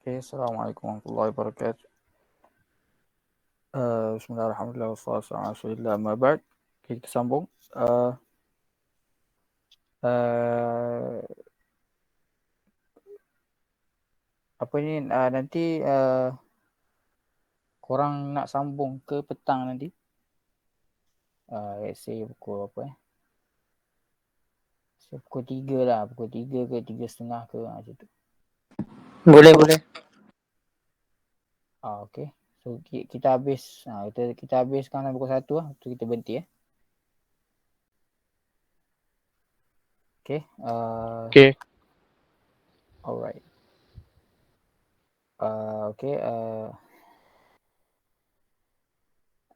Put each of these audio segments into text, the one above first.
Okay, Assalamualaikum warahmatullahi wabarakatuh. Bismillahirrahmanirrahim. Wassalatu wassalamu ala Rasulillah. Amma ba'd. Okay, kita sambung. Apa ni nanti korang nak sambung ke petang nanti? Let's say pukul apa So, pukul 3 lah. Pukul 3 ke 3:30 ke macam tu. Boleh. Okay. So kita habis kita habiskan pukul 1 lah. Tu kita berhenti Okay. Okay. Alright. Okay.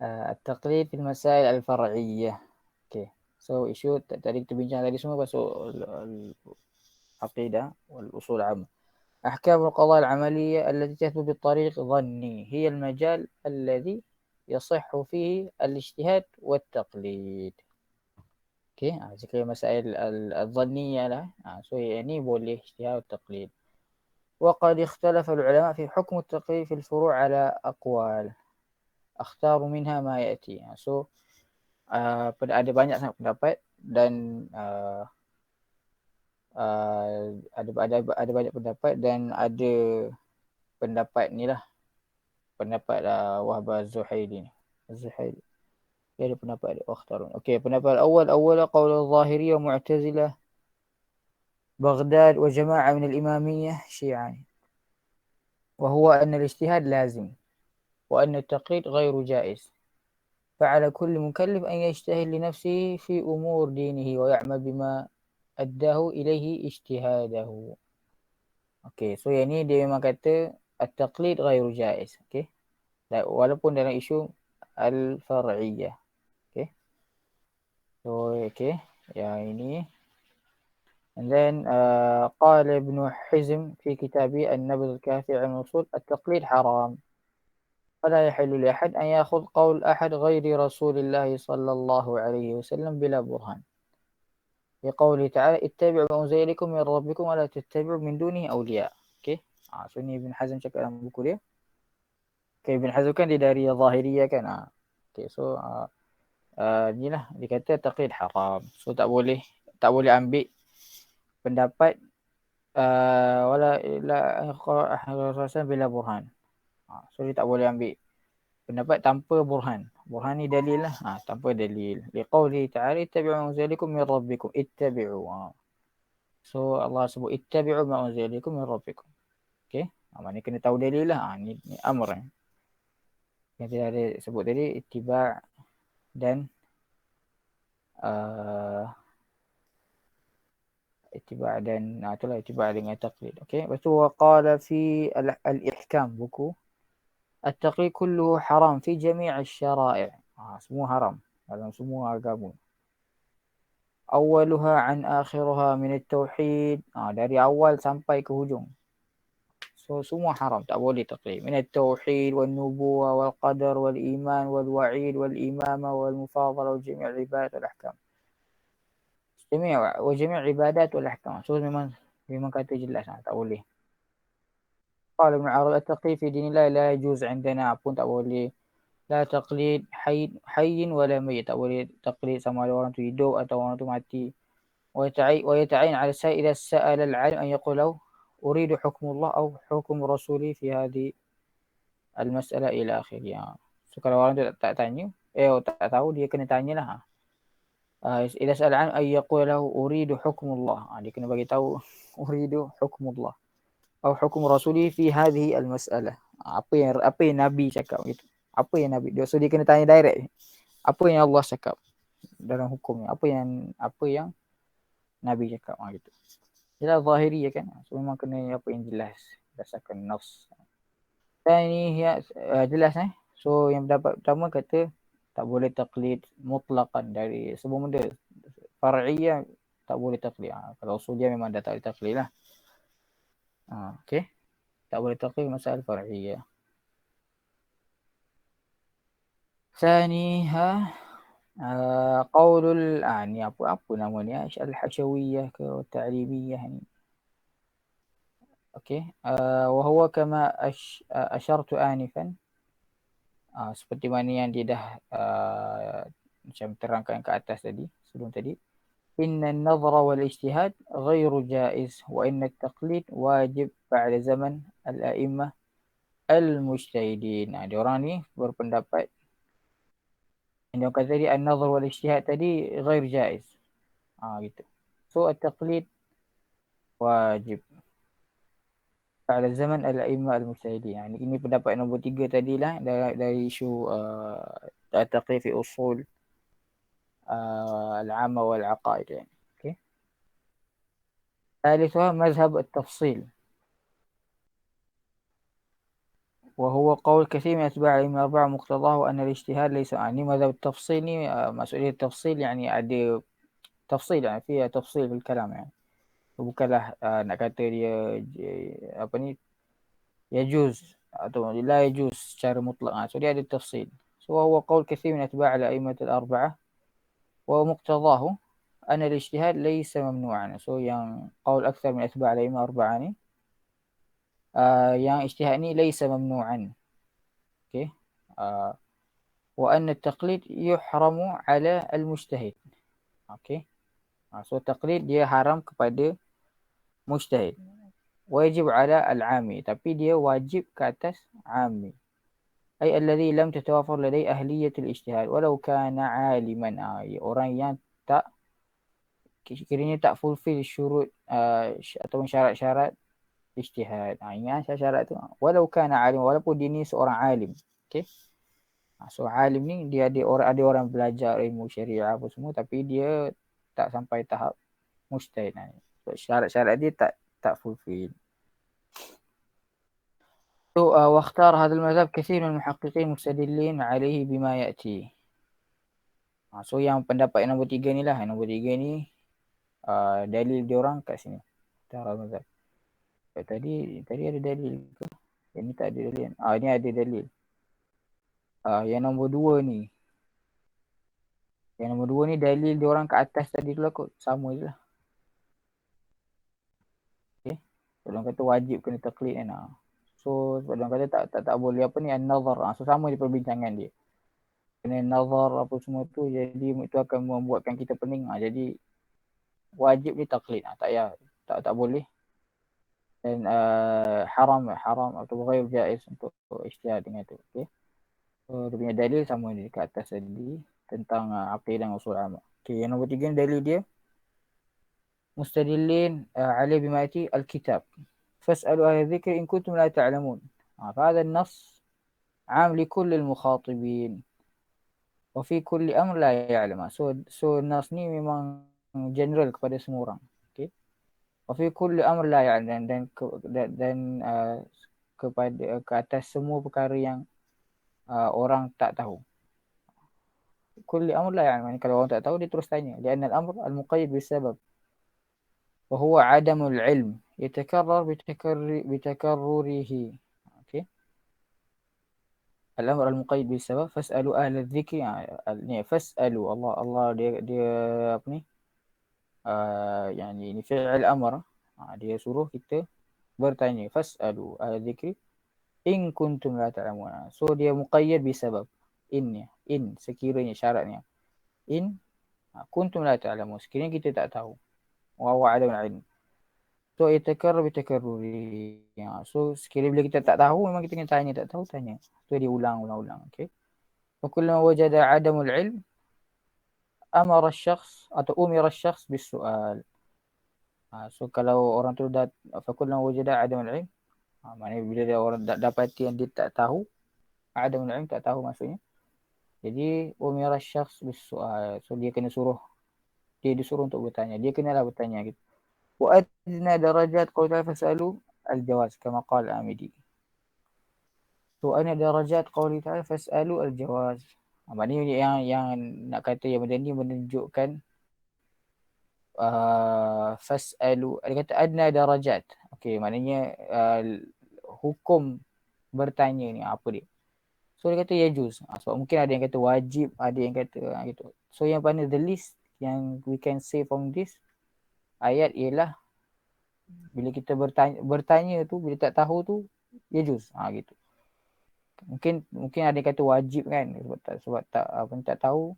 التقليد في المسائل الفرعية. Okay. So isu tadi kita bincang tadi semua pasal العقيدة والأصول العامة. أحكام القضاء العملية التي تثبت بطريق ظني هي المجال الذي يصح فيه الاجتهاد والتقليد. Okay. Jika masail الظنية lah. So ini boleh اجتهاد والتقليد. وقد اختلف العلماء في حكم التقليد في الفروع على أقوال. أختار منها ما يأتي. So ada banyak sangat pendapat dan ada banyak pendapat dan ada pendapat ni lah, pendapat Wahb Az-Zuhaili ni. Az-Zuhaili dia ada pendapat dia wakhtarun. Okey, pendapat awal qaul al-Zahiri wa Mu'tazilah Baghdad wa jama'ah min al-Imamiyyah Syiah. وهو أن الاجتهاد لازم وأن التقليد غير جائز. فعلى كل مكلف أن يجتهد لنفسه في أمور دينه ويعمل بما أداه إليه اجتهاده. Okay, so yang ni dia memang kata at-taqlid ghairu jaiz. Okay, walaupun dalam isu al-far'iyyah. Okay, so okay, yang ini. And then قال ابن حزم في كتابه النبذ الكافي عن الأصول التقليد حرام فلا يحل لأحد أن يأخذ قول أحد غير رسول الله صلى الله عليه وسلم بلا برهان لقوله تعالى اتبعوا ما أنزل إليكم من ربكم ولا تتبعوا من دونه أولياء. Okay, so ni Ibn Hazm cakap dalam buku dia. Okay, Ibn Hazm kan dia dari Zahiriyah kan. Okay, so ni lah dia kata taqlid haram. So tak boleh ambil pendapat wala ila rasul bila burhan. So dia tak boleh ambil pendapat tanpa burhan. Burhan ni dalil lah. Tanpa dalil. Liqauli ta'ala ittabi'u ma unzila ilaykum min rabbikum. Ittabi'u. So Allah sebut ittabi'u ma unzila ilaykum min rabbikum. Okay. Maknanya kena tahu dalil lah. Ni amr. Yang tidak ada sebut tadi ittiba' dan اتباع dan itulah اتباع dengan taqlid. Okey, lepas tu waqala fi al-ihkam buku at-taqlid kulluhu haram fi jami' asy-syara'i'. Semua haram dalam semua agama. Awaluha an akhiruha min at-tauhid. Dari awal sampai ke hujung. So semua haram, tak boleh taqlid. Min at-tauhid wal nubuwah wal qadar wal iman wal wa'id wal imamah wal mufadalah wa jami' al-ibadat wal ahkam. وجميع عبادات والأحكام. So memang kata jelas tak boleh. قال ابن عربي التقليد في دين الله لا يجوز عندنا pun tak boleh. لا تقليد حي ولا ميت. Tak boleh taqlid sama ada orang tu hidup atau orang tu mati. ويتعين على السائل إذا سأل العالم أن يقول له أريد حكم الله أو حكم رسولي في هذه المسألة إلى آخره. So kalau orang tu tak tanya tak tahu, dia kena tanyalah. إذا سأل عنه أن يقول له أريد حكم الله. Dia kena bagi tahu أريد حكم الله أو حكم رسوله في هذه المسألة. Apa yang Nabi cakap gitu. Apa yang Nabi. So dia kena tanya direct. Apa yang Allah cakap dalam hukumnya. Apa yang Nabi cakap gitu. Jelas zahiri kan. So memang kena apa yang jelas berdasarkan nafs. Dan ini jelas So yang pendapat pertama kata tak boleh taklid mutlaqan dari semua benda. Far'iyah tak boleh taklid. Kalau usuliyah memang dah tak boleh taklid lah. Okay. Tak boleh taklid masalah far'iyah. Thaniha qaulul ni apa nama ni al-hashawiyah ke ta'limiyah ni. Okey. Wa huwa kama asyartu anifan. Seperti mana yang dia dah macam terangkan ke atas tadi, sebelum tadi. Inna an-nadhra wal ijtihad ghairu jaiz wa inna at-taqlid wajib ba'da zaman al-a'immah al-mujtahidin. Dia orang ni berpendapat yang dia kata tadi an-nadhr wal ijtihad tadi ghair jaiz. Gitu. So at-taqlid wajib pada zaman al-a'immah al-mujtahidin. Ini pendapat nombor 3 tadilah dari isu at-taqlid fi usul al-'amma wal 'aqaid yani. Okey. ثالثها مذهب التفصيل وهو قول كثير من أتباع الأئمة الأربعة مقتضاه أن الاجتهاد ليس ini مذهب التفصيل ni maksudnya tafsil yani ada tafsil yani فيها تفصيل في الكلام يعني. Bukanlah nak kata dia apa ni يجوز atau لا يجوز secara mutlak. So dia ada tafsil. So هو قول كثير من أتباع الأئمة الأربعة ومقتضاه أن الاجتهاد ليس ممنوعا. So yang قول أكثر من أتباع الأئمة الأربعة ni yang ijtihad ni ليس ممنوعا. Okay. وأن التقليد يحرم على المجتهد. Okay. So taqlid dia haram kepada mujtahid. Wajib ala al-'ami, tapi dia wajib ke atas 'ami. Ay alladhi lam tatawafar ladai ahliyat al-ijtihad walau kana 'aliman. Orang yang tak kiranya tak fulfill syurut atau syarat-syarat ijtihad. Ingat syarat tu. Walau kana 'alim, walaupun dia ni seorang alim. Okey. So alim ni dia ada orang belajar ilmu syariah apa semua tapi dia tak sampai tahap mujtahid. Syarat-syarat dia tak fulfill. واختار هذا المذهب كثير من المحققين مستدلين عليه بما يأتي. So yang pendapat yang nombor 3 ni lah. Yang nombor 3 ni dalil diorang kat sini. Tara mazhab. Tadi ada dalil ke? Yang ni tak ada dalil. Ni ada dalil. Yang nombor 2 ni. Yang nombor 2 ni dalil diorang kat atas tadi tu lah kot. Sama je lah. Okay. So diorang kata wajib kena taklid kan. So sebab diorang kata tak boleh apa ni an-nazar. So sama je perbincangan dia. Kena nazar apa semua tu, jadi itu akan membuatkan kita pening. Jadi wajib dia taklid. Tak payah, tak boleh. Dan haram atau ghair jaiz untuk ijtihad dengan tu. Okay. So dia punya dalil sama ni kat atas tadi tentang aqidah dan usul amal. Okay, yang nombor 3 ni dalil dia mustadillin alaihi bima yati al-kitab. Fas'alu ahla dzikri in kuntum la ta'lamun. Hadha an-nass 'am li kulli al-mukhatibin. Wafi kulli amr la ya'lam. So nas ni memang general kepada semua orang. Okey. Wafi kulli amr la ya'lam dan kepada ke atas semua perkara yang orang tak tahu. Kulli amr la ya'lam. Kalau orang tak tahu dia terus tanya. Lianna al-amr al-muqayyad bisabab. Wa huwa 'adamul 'ilm yatakarrar bitakarrurihi. Al-amr al-muqayyid bil sabab fas'alu ahla dzikri. Ni fas'alu Allah dia apa ni? Yani ini fi'il amr. Dia suruh kita bertanya. Fas'alu ahla dzikri in kuntum la ta'lamun. So dia muqayyad bi sabab. In sekiranya syaratnya. In kuntum la ta'lamun. Sekiranya kita tak tahu. Wa huwa 'adamul 'ilm. So itakarrar bitakarruri. So sekiranya bila kita tak tahu memang kita kena tanya, tak tahu tanya. So dia ulang. Okey. Fakullama wajada 'adamul 'ilm amara asy-syakhs atau umira asy-syakhs bis-su'al. So kalau orang tu dah fakullama wajada 'adamul 'ilm, maknanya bila dia orang dapati yang dia tak tahu, 'adamul 'ilm tak tahu maksudnya. Jadi umira asy-syakhs bis-su'al. So dia disuruh untuk bertanya. Dia kenalah bertanya gitu. Wa adna darajat qawla fasalu al-jawaz kama qala Amidi. So ana darajat qawli ta'ala fasalu al-jawaz. Maknanya yang nak kata yang benda ni menunjukkan fasalu, dia kata adna darajat. Okey, maknanya hukum bertanya ni apa dia? So dia kata yajuz. Sebab mungkin ada yang kata wajib, ada yang kata gitu. So yang mana the least yang we can say from this ayat ialah Bila kita bertanya tu, bila tak tahu tu, yajuz. Gitu. Mungkin ada yang kata wajib kan, sebab tak tahu,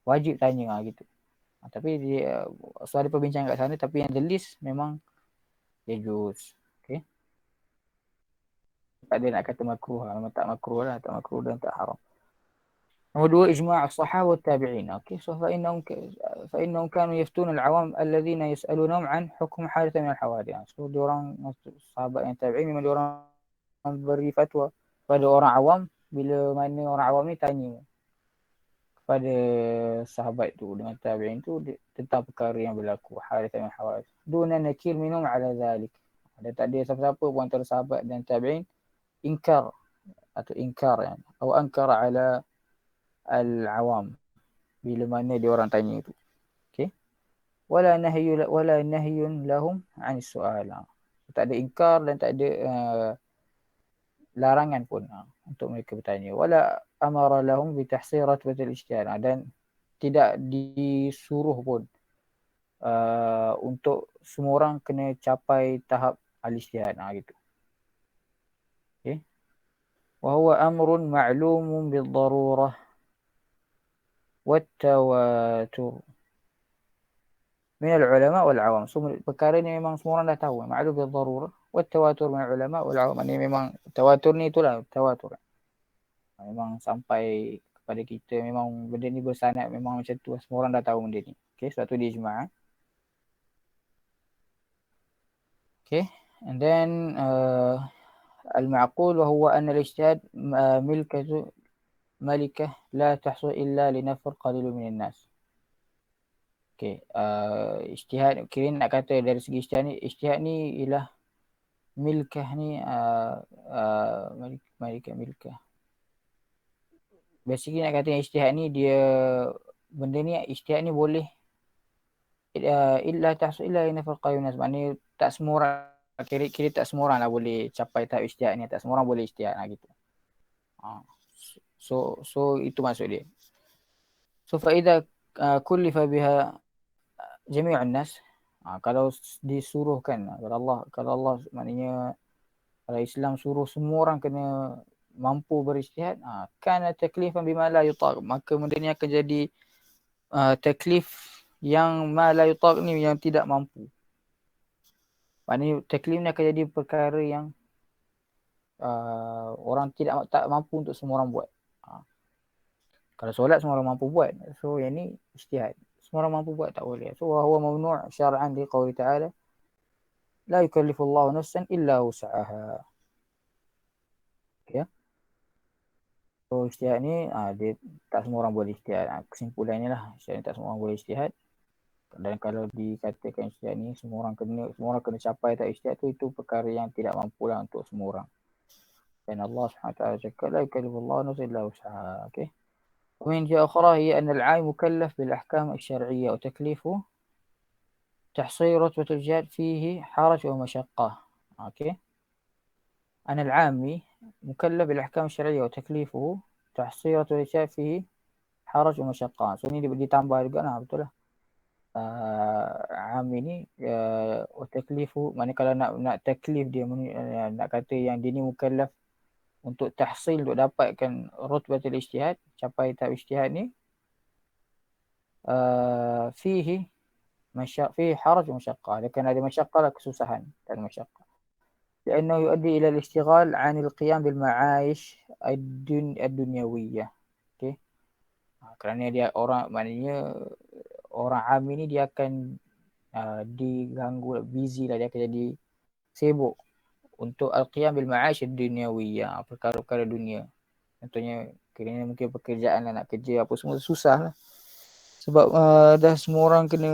wajib tanya gitu. Tapi dia ada perbincangan kat sana, tapi yang the list memang yajuz. Okay. Tak ada nak kata makruh, memang tak makruh lah, tak makruh dan tak haram. Nombor dua, ijma' as-sahabah wa tabi'in. Okay, so فإنهم كانوا يفتون العوام الذين يسألونهم عن حكم حادثة من الحوادث. So diorang sahabat yang tabi'in memang diorang beri fatwa pada orang awam bila mana orang awam ni tanya kepada sahabat tu dengan tabi'in tu tentang perkara yang berlaku, hadithah min hawadith. Duna nakir minum ala zalik. Dan tak ada siapa-siapa pun antara sahabat dan tabi'in ingkar yani, atau angkar ala al-awam bila mana dia orang tanya tu. Okey. Wala nahyun lahum 'an su'al. Tak ada ingkar dan tak ada larangan pun untuk mereka bertanya. Wala amara lahum bi tahsil ratbatil ijtihad. Dan tidak disuruh pun untuk semua orang kena capai tahap al-ijtihad gitu. Okey. Wa huwa amrun ma'lumun bil darurah wat tawatur min al-ulama wal awam. So perkara ni memang semua orang dah tahu, ma'lum bil darurah wat tawatur min al-ulama wal awam. Ini memang tawatur ni itulah tawatur. Memang sampai kepada kita, memang benda ni bersanad memang macam tu, semua orang dah tahu benda ni. Okey, sebab tu dia ijma'. Okay, and then المعقول وهو أن الاجتهاد ملكة لا تحصل إلا لنفر قليل من الناس. Okay, ijtihad, kira nak kata dari segi ijtihad ni ialah milkah ni, milkah. Basically nak kata ijtihad ni dia, benda ni ijtihad ni boleh illa tahsul illa nafar qayyun nas. Maknanya tak semua orang, kira tak semua orang lah boleh capai tahap ijtihad ni, tak semua orang boleh ijtihad gitu. So itu maksud dia. So fa idza kullifa biha jami'un nas, kalau disuruhkan, kalau Allah maknanya kalau Islam suruh semua orang kena mampu berijtihad, kana taklifan bima la yutaq, maka benda ni akan jadi taklif yang ma la yutaq ni, yang tidak mampu. Maknanya taklif ni akan jadi perkara yang orang tak mampu untuk semua orang buat. Kalau solat semua orang mampu buat, so yang ni ijtihad, semua orang mampu buat tak boleh. So huwa mamnu' syar'an li qouli ta'ala la yukallifu Allahu nafsan illa wus'aha. Ya. So ijtihad ni dia tak semua orang boleh ijtihad. Kesimpulannya lah, ijtihad ni tak semua orang boleh ijtihad. Dan kalau dikatakan ijtihad ni semua orang kena capai tak ijtihad tu, itu perkara yang tidak mampu lah untuk semua orang. Dan Allah SWT cakap la yukallifu Allahu nafsan illa wus'aha. Okey. ومن جهة أخرى هي أن العالم مكلف بالأحكام الشرعية وتكليفه تحصيل رتبة الجهاد فيه حرج ومشقة. أوكي. أن العامي مكلف بالأحكام الشرعية وتكليفه تحصيل رتبة الجهاد فيه حرج ومشقة. So ini ditambah juga lah, betul lah. Am ini taklifu, maknanya kalau nak taklif dia, nak kata yang dia ni mukallaf untuk tahsil, untuk dapatkan rutbatul ijtihad, capai tahap ijtihad ni, fihi haraj wa masyaqah. Akan ada masyaqah lah, kesusahan dan masyaqah. لأنه يؤدي إلى الاشتغال عن القيام بالمعايش الدنيوية. Okay. Kerana dia orang, maknanya orang am ini dia akan diganggu, busy lah, dia akan jadi sibuk untuk al-qiyam bil ma'ash ad-dunyawiyah, perkara-perkara dunia. Contohnya kerana mungkin pekerjaan lah, nak kerja apa semua susah lah. Sebab dah semua orang kena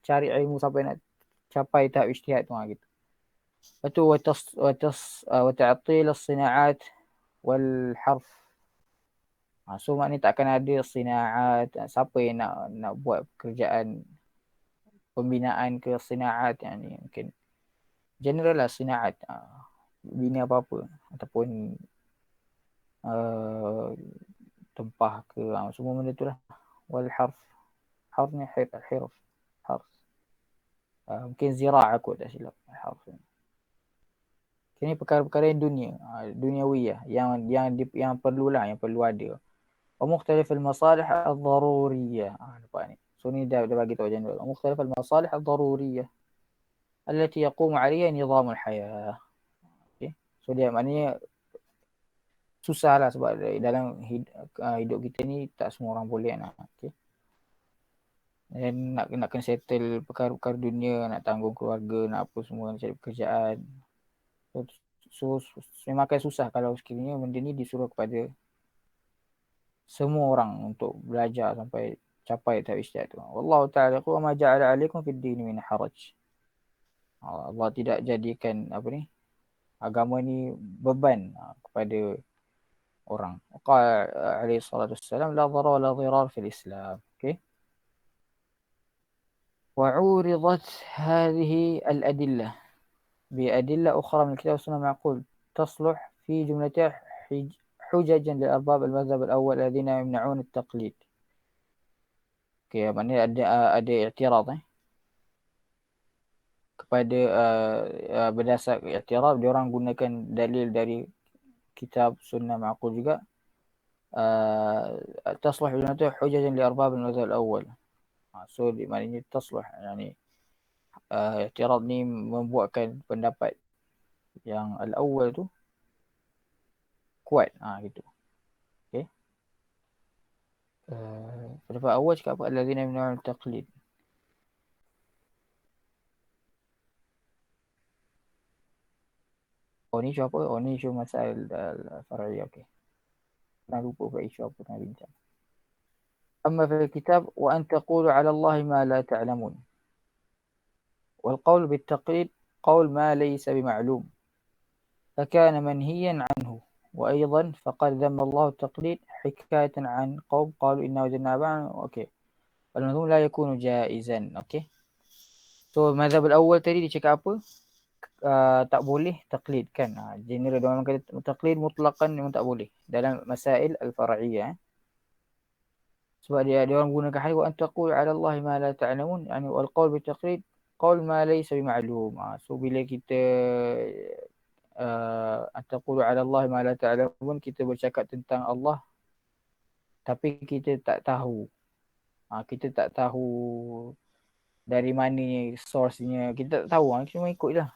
cari ilmu sampai nak capai tahap ijtihad tu gitu. Lepas tu wa ta'til as-sina'at wal harf. So maknanya takkan ada sina'at, siapa yang nak buat pekerjaan pembinaan ke sina'at, yang ni mungkin general lah sina'at, bina apa-apa ataupun tempah ke, semua benda tu lah. Wal harf ni harf. Mungkin zira'ah aku tak silap harf. Ini perkara-perkara yang duniawiyah yang perlulah, yang perlu ada. ومختلف المصالح الضرورية. nampak ni. So ni dah bagi tahu jangan dulu. ومختلف المصالح الضرورية التي يقوم عليها نظام الحياة. Okay. So dia maknanya susah lah sebab dalam hidup kita ni tak semua orang boleh nak. Okay. Dan nak kena settle perkara-perkara dunia, nak tanggung keluarga, nak apa semua, nak cari pekerjaan. So memang akan susah kalau sekiranya benda ni disuruh kepada semua orang untuk belajar sampai capai tahap ijtihad tu. Wallahu ta'ala wa ma ja'ala 'alaikum fid din min haraj. Allah tidak jadikan agama ni beban kepada orang. Qala alaihi salatu wassalam la dharar wa la dhirar fil Islam. Okay. وعورضت هذه الأدلة بأدلة أخرى من الكتاب والسنة معقول تصلح في جملتها حججا للأرباب المذهب الأول الذين يمنعون التقليد. Okay, maknanya ada i'tirad kepada berdasar i'tirad dia orang gunakan dalil dari kitab sunnah ma'qul juga تصلح جملته حججا لأرباب المذهب الأول. So maknanya taslah yani i'tirad ni membuatkan pendapat yang al-awwal tu kuat gitu. Okey. Pendapat awal cakap apa? Allazina yamna'un taqlid. Ni isu apa? Ni isu masail al-far'iyah. Okey. Nak lupa apa isu apa nak bincang. أما في الكتاب وأن تقولوا على الله ما لا تعلمون. والقول بالتقليد قول ما ليس بمعلوم فكان منهيا عنه. وأيضا فقد ذم الله التقليد حكاية عن قوم قالوا إنا وجدنا آباءنا. أوكي. والمذموم لا يكون جائزا. أوكي. So mazhab al-awwal tadi dia cakap apa? Tak boleh taklid kan. General dia orang kata taklid mutlaqan memang tak boleh dalam masail al-far'iyah. Sebab dia orang gunakan hadis wa antaqul 'ala Allah ma la ta'lamun, yani wal qaul bi taqlid qaul ma laysa bi ma'lum. So bila kita antaqul 'ala Allah ma la ta'lamun, kita bercakap tentang Allah tapi kita tak tahu. Kita tak tahu dari mana source-nya, kita tak tahu, cuma ikutlah.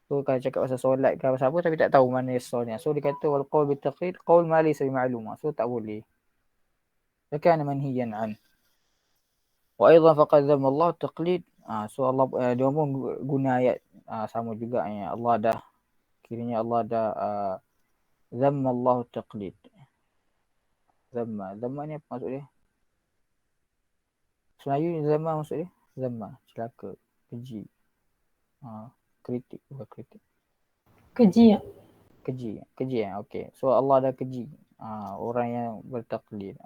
So kalau cakap pasal solat ke pasal apa tapi tak tahu mana source-nya. So dia kata wal qaul bi taqlid qaul ma laysa bi ma'lum. So tak boleh. فكان منهيا عنه. وأيضا فقد ذم الله التقليد. So Allah dia pun guna ayat sama juga yang Allah dah kiranya Allah dah ذم الله التقليد. Zamma ni apa maksud dia? Sebenarnya zamma maksud dia zamma celaka, keji. Kritik bukan kritik. Keji. Okey. So Allah dah keji orang yang bertaklid.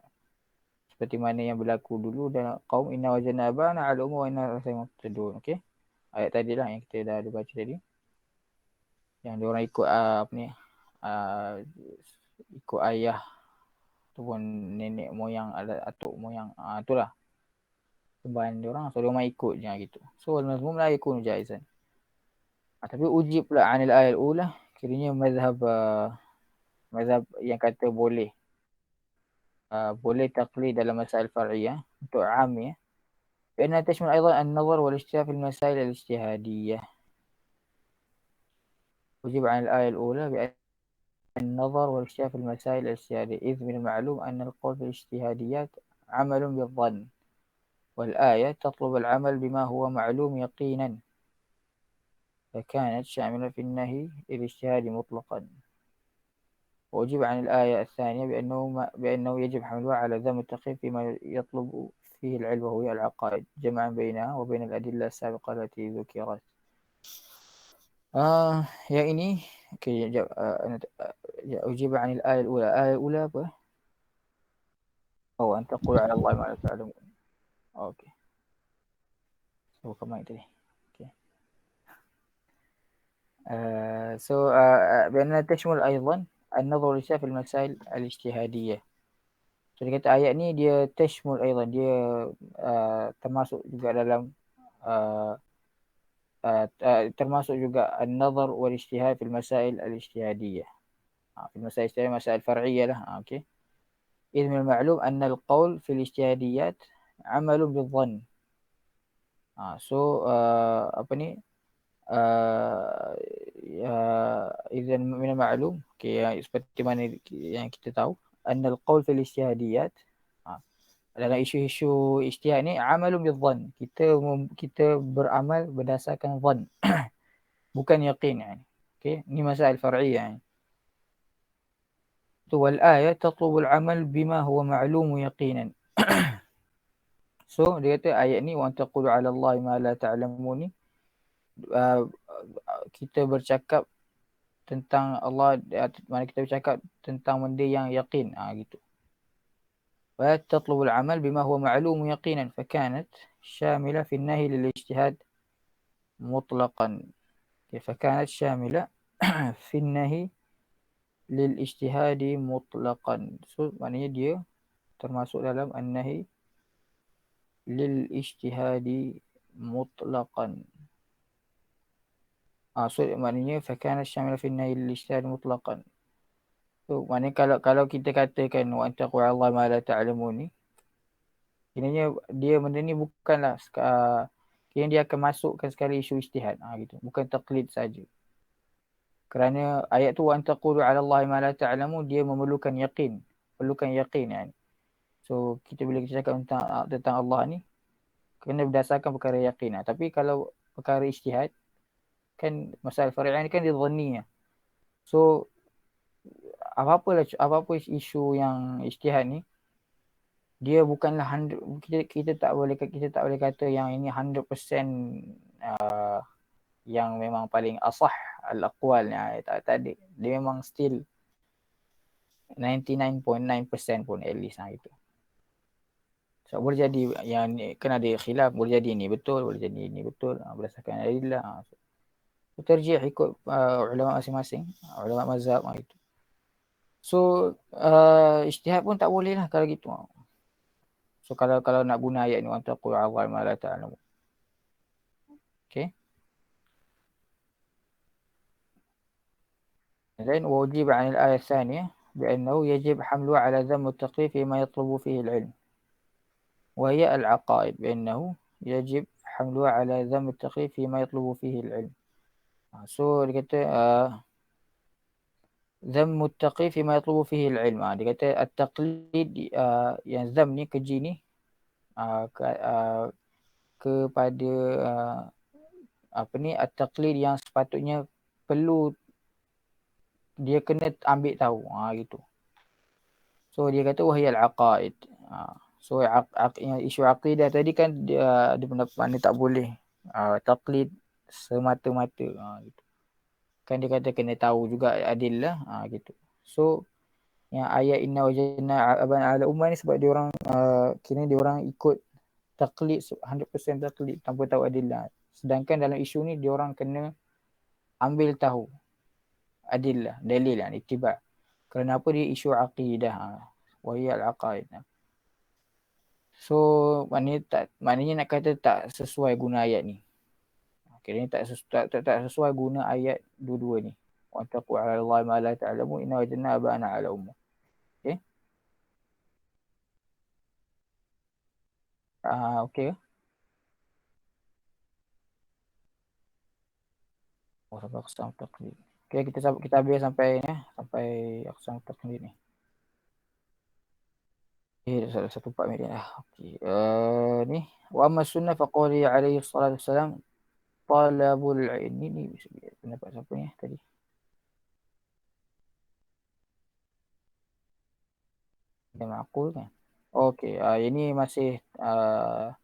Seperti mana yang berlaku dulu dan kaum inna wajadna abana ala umur wa inna rasulullah muqtadun. Okey. Ayat tadi lah yang kita dah baca tadi. Yang dia orang ikut ikut ayah ataupun nenek moyang atuk moyang itulah sembahan dia orang. So dia orang ikut je gitu. So al-mazmum la yakunu jaizan. Tapi uji pula anil ayat ula kiranya mazhab yang kata boleh taklid dalam masail far'iyah untuk am بأنها تشمل أيضا النظر والاجتهاد في المسائل الاجتهادية. أجيب عن الآية الأولى بأن النظر والاجتهاد في المسائل الاجتهادية إذ من المعلوم أن القول في الاجتهاديات عمل بالظن والآية تطلب العمل بما هو معلوم يقينا فكانت شاملة في النهي للاجتهاد مطلقا. وأجيب عن الآية الثانية بأنه يجب حملها على ذم التقييد فيما يطلب فيه العلم وهو العقائد جمعا بينها وبين الأدلة السابقة التي ذكرت. yang ini أجيب عن الآية الأولى. الآية الأولى apa? أن تقول على الله ما لا تعلمون. أوكي. So kemana tadi? Okay. بأنها تشمل أيضا النظر في المسائل الاجتهادية. So dia kata ayat ni dia tashmul aidan, dia termasuk juga dalam termasuk juga an-nazar wal ijtihad fil masail al-ijtihadiyah. Fil masail ijtihadiyah, masail far'iyah lah. Okey. إذ من المعلوم أن القول في الاجتهاديات عمل بالظن. So apa ni? إذا من المعلوم, okay, seperti mana yang kita tahu, أن القول في الاجتهاديات, dalam isu-isu ijtihad ni amalun bidzan, kita beramal berdasarkan zan bukan yaqin yani. Okey, ni masail far'iyah yani. Tu wal ayat tatlubu al amal bima huwa ma'lum yaqinan. So dia kata ayat ni wa taqulu 'ala Allah ma la ta'lamun ni, kita bercakap tentang Allah, mana kita bercakap tentang benda yang yakin, gitu. وتطلب العمل بما هو معلوم يقينا فكانت شاملة في النهي للاجتهاد مطلقا. فكانت شاملة في النهي للاجتهاد مطلقا. So maknanya dia termasuk dalam an-nahi lil ijtihadi mutlaqan. So maknanya فكانت شاملة في النهي للاجتهاد مطلقا. So maknanya kalau kita katakan wa antaqu 'ala Allah ma la ta'lamun ni, kiranya dia benda ni bukanlah kiranya dia akan masukkan sekali isu ijtihad, gitu, bukan taklid saja. Kerana ayat tu wa antaqulu 'ala Allah ma la ta'lamun, dia memerlukan yakin, kan. So bila kita cakap tentang Allah ni kena berdasarkan perkara yakin. Tapi kalau perkara ijtihad kan, masalah far'iyah ni kan dia dhanniyah. So apa-apa isu yang ijtihad ni, dia bukanlah 100, kita tak boleh kata yang ini 100% yang memang paling asah al-aqwal ni. Tak ada. Dia memang still 99.9% pun at least gitu. So boleh jadi yang ni kan ada khilaf, boleh jadi ni betul, boleh jadi ni betul, berdasarkan adillah. So terjih ikut ulama masing-masing, ulama mazhab gitu. So ijtihad pun tak boleh lah kalau gitu. So kalau nak guna ayat ni wa taqul 'ala Allah ma la ta'lamun. Okay. Then wujib 'an al-ayat tsaniyah بأنه يجب حمله على ذم التقليد فيما يطلب فيه العلم وهي العقائد، بأنه يجب حمله على ذم التقليد فيما يطلب فيه العلم. So dia kata ذم التقليد فيما يطلب فيه العلم. Dia kata at-taqlid, yang zam ni, keji ni, kepada apa ni, at-taqlid yang sepatutnya perlu dia kena ambil tahu, gitu. So dia kata wahiyal aqaid. So isu akidah tadi kan dia pendapat mana tak boleh taklid semata-mata, gitu. Kan dia kata kena tahu juga adillah, gitu. So yang ayat inna wajadna aban ala ummah ni sebab dia orang kira dia orang ikut taklid 100% taklid tanpa tahu adillah. Sedangkan dalam isu ni dia orang kena ambil tahu adillah, dalil lah, ittiba'. Kerana apa? Dia isu akidah, wahiyal aqaid. So maknanya nak kata tak sesuai guna ayat ni. Kiranya tak sesuai guna ayat dua-dua ni. Wa taqu 'ala Allah ma la ta'lamu inna wajadna abana 'ala ummah. Okey. Okey. Sampai aqsam taqlid. Okey, kita habis sampai aqsam taqlid ni. Dah 1.4 minit dah. Okey. Ni wa amma sunnah faqali alaihi salatu wassalam talabul ilmi. Ni pendapat siapa ni tadi? Dia ma'qul kan? Okey, ini masih apa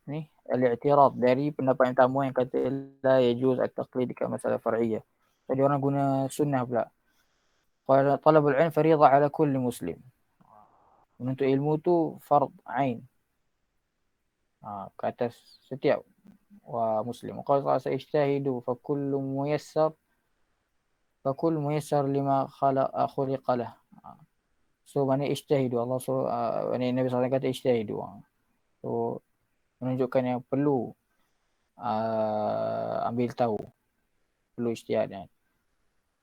ni? Al-i'tirad dari pendapat yang pertama yang kata la yajuz at-taqlid ka masalah far'iyah. Jadi orang guna sunnah pula. Qala talabul ilm fariidha 'ala kulli muslim. Menuntut ilmu tu fard ain. Ke atas setiap muslim. Qala sa'ijtahidu fa kullu muyassar lima khuliqa lah. So mana ijtahidu Allah, so Nabi SAW kata ijtahidu. So menunjukkan yang perlu ambil tahu, perlu ijtihad kan.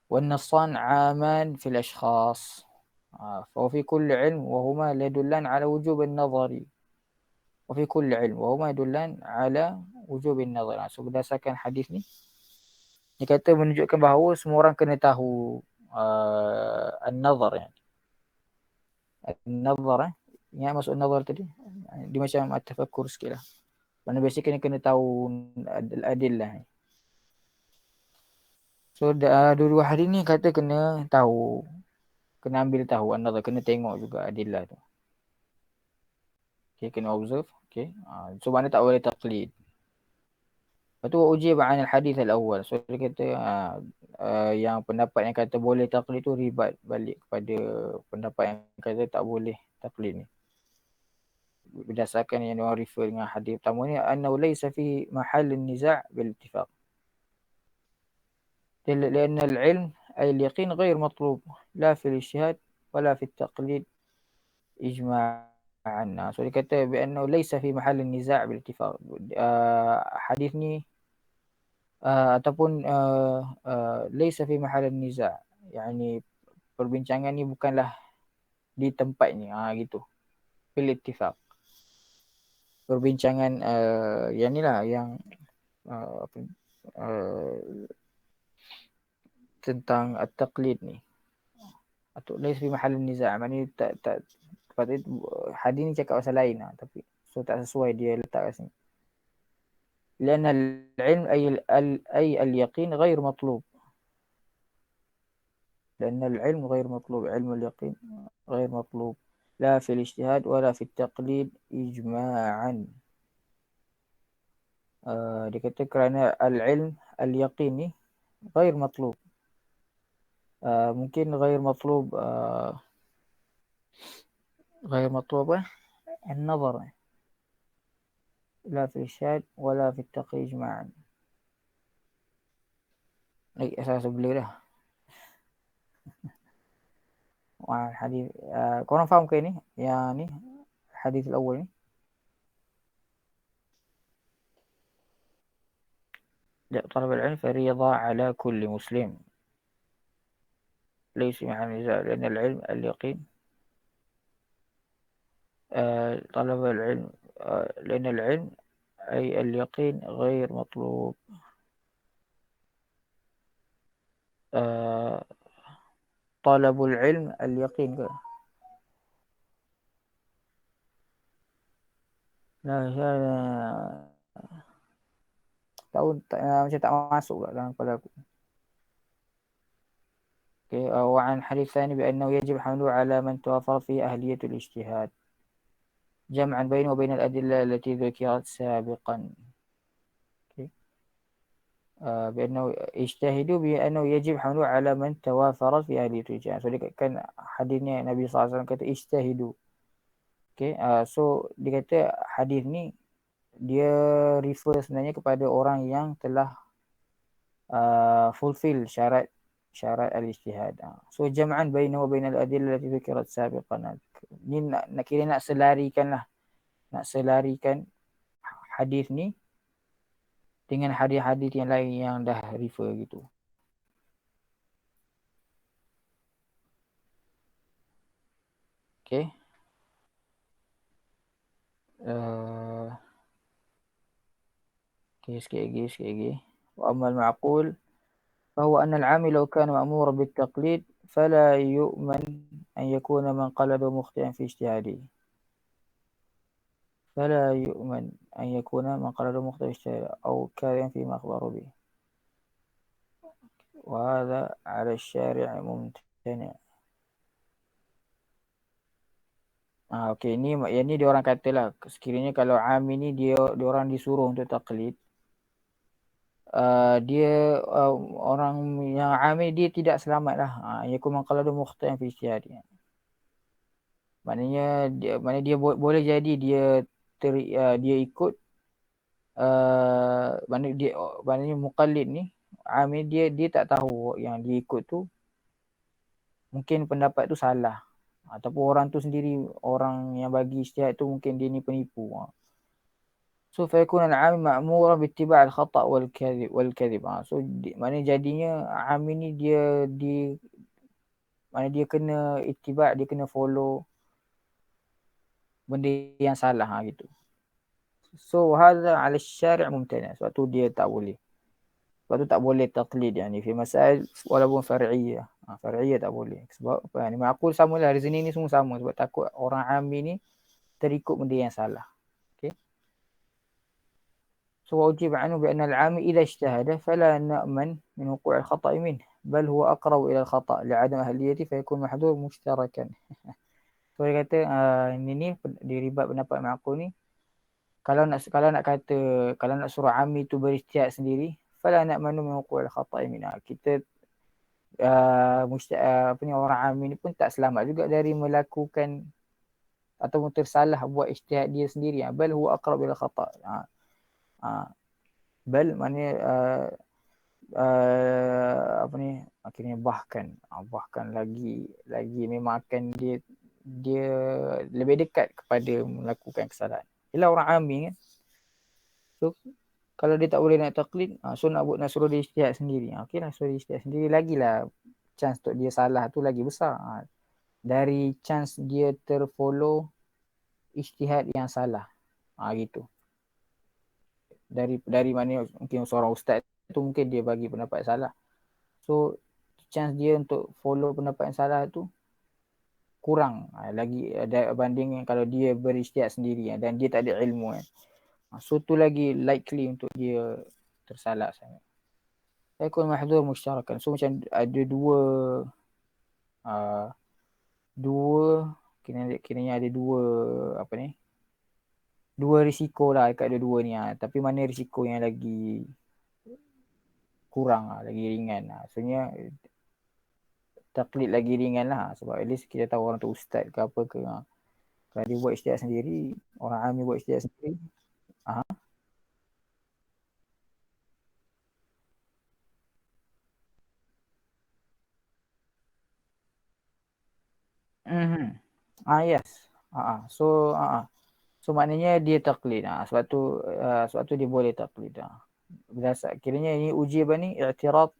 والنصان عامان في الأشخاص ففي كل علم وهما يدلان على وجوب النظر وفي كل علم وهما يدلان على وجوب النظر. So berdasarkan hadis ni dia kata menunjukkan bahawa semua orang kena tahu an-nazar. An-nazar ingat maksud an-nazar tadi? Dia macam at-tafakkur sikit lah. Mana biasa kena tahu adillah. So dua-dua hari ni kata kena tahu, kena ambil tahu an-nazar, kena tengok juga adillah tu. Okay, kena observe. Okay. So mana tak boleh taqlid. Lepas tu ujib an al-hadith al-awwal. So dia kata yang pendapat yang kata boleh taqlid tu ribat balik kepada pendapat yang kata tak boleh taqlid ni. Berdasarkan yang orang refer dengan hadis pertama ni, annahu laysa fi mahall an-niza' bil ittifaq. لأن العلم أي اليقين غير مطلوب لا في الاجتهاد ولا في التقليد إجماعا. So dia kata بأنه ليس في محل النزاع بالاتفاق. Hadis ni ataupun ليس في محل النزاع, يعني perbincangan ni bukanlah di tempatnya gitu. Bil ittifaq. Perbincangan yang ni lah yang tentang at-taqlid ni atau lain fi mahal niza', maknanya tak pada hadis ni cakap pasal lain lah, tapi so tak sesuai dia letak kat sini. Lianna al-ilm ay al-yaqin ghair matlub. Lianna al-ilm ghair matlub, ilmu al-yaqin ghair matlub la fi al-ijtihad wala fi at-taqlid ijma'an. Dia kata kerana al-ilm al-yaqin ni ghair matlub. ممكن غير مطلوب النظر لا في الشهاد ولا في التقييد معا. أي أساس بليله والحديث كنا فاهم كيني يعني الحديث الأول طلب العلم فريضة على كل مسلم ليس مع النزاع لأن العلم اليقين طلب العلم لأن العلم أي اليقين غير مطلوب طلب العلم اليقين لا tahu macam tak masuk dalam kepala aku. وعن حديث ثاني بأنه يجب حمله على من توفر فيه أهلية الاجتهاد جمعا بينه وبين الأدلة التي ذكرت سابقا. بأنه اجتهدوا بأنه يجب حمله على من توافر في أهلية الاجتهاد. So dia kan hadisnya Nabi SAW kata ijtahidu. So dia kata hadis ni dia refer sebenarnya kepada orang yang telah fulfill syarat al-ijtihad. So jam'an bainahu wa bainal adillah allati dhukirat sabiqan. Ni nak kira nak selarikan hadis ni dengan hadis-hadis yang lain yang dah refer gitu. Okay. sikit lagi. Wa ammal ma'qul فهو أن العامل لو كان مأمورا بالتقليد فلا يؤمن أن يكون من قلد مخطئا في اجتهاده. أو كاذبا فيما أخبر به. وهذا على الشارع ممتنع. Okey, ni dia orang katalah sekiranya kalau ami ni dia orang disuruh untuk taklid. Dia orang yang amil dia tidak selamat lah. Yakun maqaladu mukhti'an fi ijtihadi. Maknanya dia boleh jadi dia ikut maknanya muqallid ni amil dia tak tahu yang dia ikut tu mungkin pendapat tu salah ataupun orang tu sendiri, orang yang bagi ijtihad tu mungkin dia ni penipu. So fayakun al-'ami ma'muran biittiba' al-khata' wal kadhib. So maknanya jadinya 'ami ni dia kena ittiba', dia kena follow benda yang salah gitu. So hadha 'ala asy-syari' mumtana'. Sebab tu dia tak boleh. Sebab tu tak boleh taqlid yani fi masail walaupun far'iyah. Far'iyah tak boleh. Sebab apa ni? Aku samalah reasoning ni semua sama sebab takut orang 'ami ni terikut benda yang salah. Okay. So wajib anhu bi anna al-'ami idza ijtahada fala na'man min wuqu' al-khata' minhu bal huwa aqrab ila al-khata' li'adam ahliyati fayakun mahdhur mushtarakan. So dia kata ini diribat pendapat mak aku ni, kalau nak kata kalau nak suruh 'ami tu berijtihad sendiri fala na'manu min wuqu' al-khata' minhu. Kita apa ni, orang 'ami ni pun tak selamat juga dari melakukan ataupun tersalah buat ijtihad dia sendiri. Bal huwa aqrab ila khata'. Bal maknanya apa ni, akhirnya bahkan lagi memang akan dia lebih dekat kepada melakukan kesalahan. Ialah orang 'ami kan. So kalau dia tak boleh nak taklid, so nak suruh dia ijtihad sendiri. Okeylah, suruh dia ijtihad sendiri, lagilah chance untuk dia salah tu lagi besar. Dari chance dia terfollow ijtihad yang salah. Gitu. Dari mana mungkin seorang ustaz tu mungkin dia bagi pendapat salah. So chance dia untuk follow pendapat yang salah tu kurang lagi banding kalau dia berijtihad sendiri dan dia tak ada ilmu kan. So tu lagi likely untuk dia tersalah sangat. Yakun mahdhur musyarakah. So macam ada kiranya ada dua risiko lah dekat dua-dua ni. Tapi mana risiko yang lagi kurang, lagi ringan. Sebenarnya taklid lagi ringan lah. Sebab at least kita tahu orang tu ustaz ke apa ke. Kalau dia buat ijtihad sendiri, orang 'ami buat ijtihad sendiri. Yes. So maknanya dia taklid. Sebab tu dia boleh taklid. Kiranya ini uji apa ni? I'tiraf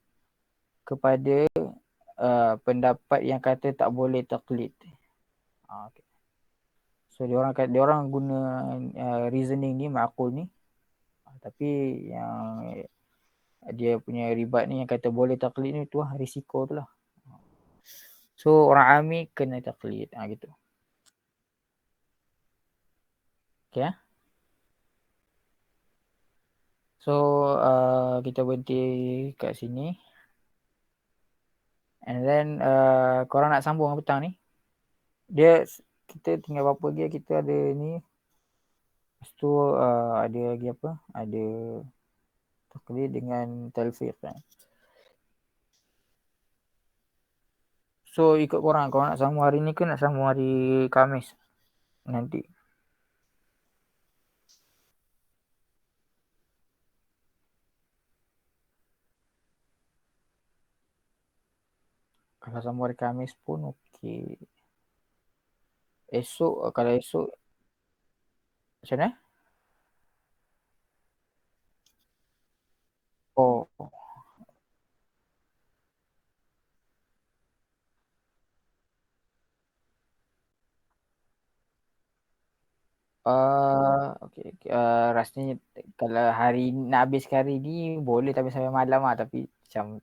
kepada pendapat yang kata tak boleh taklid. Okay. So dia orang guna reasoning ni, ma'qul ni. Tapi yang dia punya ribat ni yang kata boleh taklid ni tu risiko tu lah. So orang 'ami kena taklid. Gitu. Okay. So kita berhenti kat sini. And then korang nak sambung petang ni. Kita tinggal berapa lagi, kita ada ni. Lepas tu ada lagi apa? Ada taklid dengan talfiq kan. So ikut korang nak sambung hari ni ke nak sambung hari Khamis nanti? Kalau sambung hari Khamis pun okey. Kalau esok macam mana? Oh. Okay. Rasanya kalau hari nak habiskan hari ni boleh tapi sampai malam lah. Tapi macam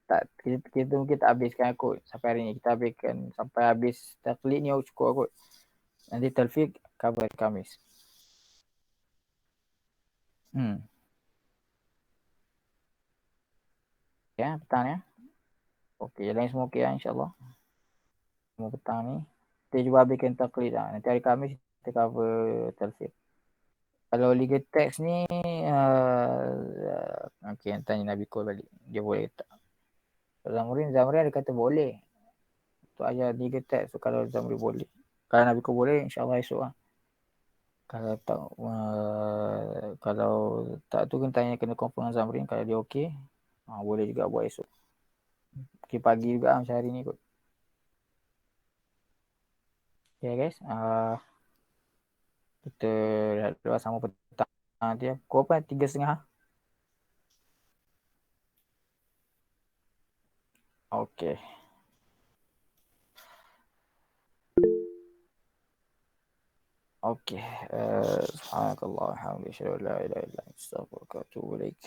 tak, kita mungkin tak habiskan kot sampai hari ni. Kita habiskan sampai habis taklid ni cukup kot. Nanti talfiq cover Khamis. Ya, petang ya. Okey, lain semua okey lah insyaAllah. Semua petang ni. Kita cuba habiskan taklid lah. Nanti hari Khamis kita cover talfiq. Kalau legal text ni yang tanya Nabi Kul balik. Dia boleh tak? Zamrin ada kata boleh. Tu ajar legal text. So kalau Zamrin boleh. Kalau Nabi Kul boleh, insyaAllah esok lah. Kalau tak tu kena confirm dengan Zamrin. Kalau dia okey, boleh juga buat esok. Okay, pagi juga macam hari ni kot. Okay guys. Kita dah sama petang. Dia pukul apa? 3.30. Okey. Okey. Subhanakallah. Alhamdulillah. La ilaha illa anta. Astaghfiruka wa atubu ilaik.